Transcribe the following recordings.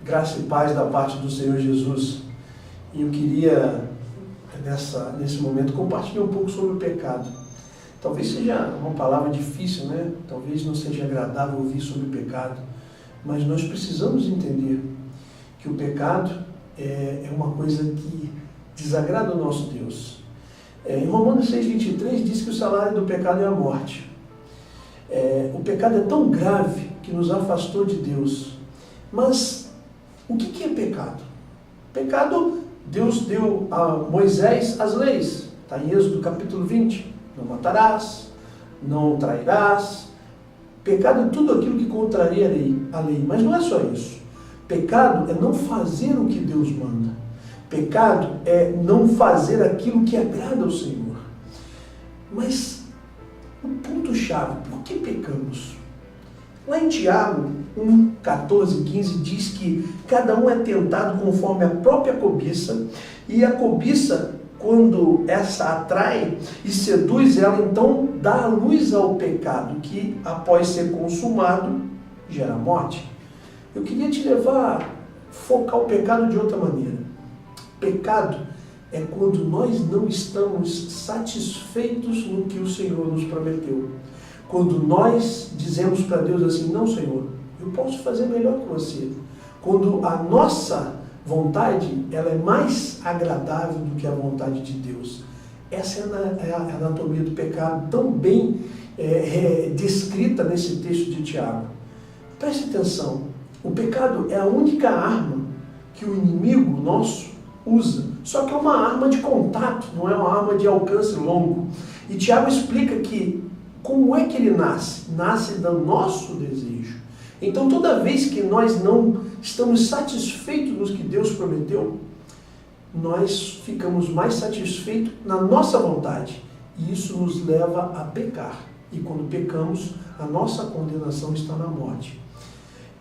Graça e paz da parte do Senhor Jesus. E eu queria, nesse momento, compartilhar um pouco sobre o pecado. Talvez seja uma palavra difícil, né? Talvez não seja agradável ouvir sobre o pecado, mas nós precisamos entender que o pecado é uma coisa que desagrada o nosso Deus. Em Romanos 6,23 diz que o salário do pecado é a morte. O pecado é tão grave que nos afastou de Deus. Mas o que é pecado? Pecado, Deus deu a Moisés as leis. Está em Êxodo capítulo 20. Não matarás, não trairás. Pecado é tudo aquilo que contraria a lei. Mas não é só isso. Pecado é não fazer o que Deus manda. Pecado é não fazer aquilo que agrada ao Senhor. Mas o ponto-chave, por que pecamos? Lá em Tiago 1, 14, 15 diz que cada um é tentado conforme a própria cobiça, e a cobiça, quando essa atrai e seduz ela, então dá a luz ao pecado, que após ser consumado, gera morte. Eu queria te levar a focar o pecado de outra maneira. Pecado é quando nós não estamos satisfeitos no que o Senhor nos prometeu. Quando nós dizemos para Deus assim, não, Senhor, eu posso fazer melhor que você. Quando a nossa vontade ela é mais agradável do que a vontade de Deus. Essa é a anatomia do pecado, tão bem descrita nesse texto de Tiago. Preste atenção, o pecado é a única arma que o inimigo nosso usa, só que é uma arma de contato, não é uma arma de alcance longo. E Tiago explica que como é que ele nasce? Nasce do nosso desejo. Então toda vez que nós não estamos satisfeitos no que Deus prometeu, nós ficamos mais satisfeitos na nossa vontade. E isso nos leva a pecar. E quando pecamos, a nossa condenação está na morte.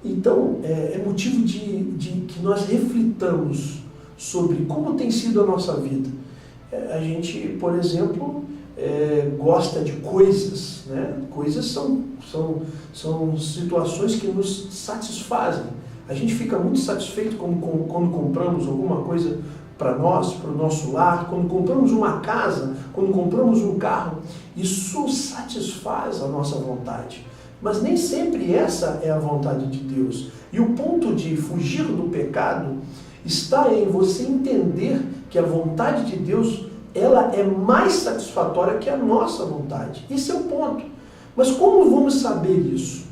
Então, é motivo de que nós reflitamos sobre como tem sido a nossa vida. A gente, por exemplo, gosta de coisas, né? Coisas são situações que nos satisfazem. A gente fica muito satisfeito quando compramos alguma coisa para nós, para o nosso lar, quando compramos uma casa, quando compramos um carro. Isso satisfaz a nossa vontade. Mas nem sempre essa é a vontade de Deus. E o ponto de fugir do pecado está em você entender que a vontade de Deus ela é mais satisfatória que a nossa vontade. Esse é o ponto. Mas como vamos saber isso?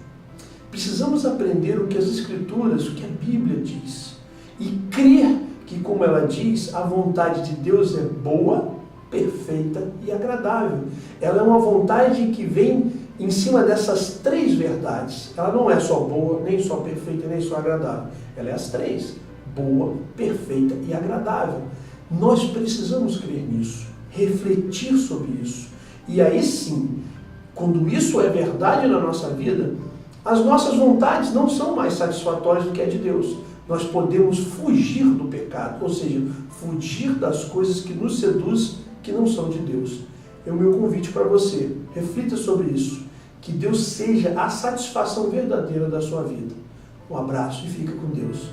Precisamos aprender o que as Escrituras, o que a Bíblia diz. E crer que, como ela diz, a vontade de Deus é boa, perfeita e agradável. Ela é uma vontade que vem em cima dessas três verdades. Ela não é só boa, nem só perfeita, nem só agradável. Ela é as três. Boa, perfeita e agradável. Nós precisamos crer nisso, refletir sobre isso. E aí sim, quando isso é verdade na nossa vida, as nossas vontades não são mais satisfatórias do que a de Deus. Nós podemos fugir do pecado, ou seja, fugir das coisas que nos seduzem, que não são de Deus. É o meu convite para você. Reflita sobre isso. Que Deus seja a satisfação verdadeira da sua vida. Um abraço e fica com Deus.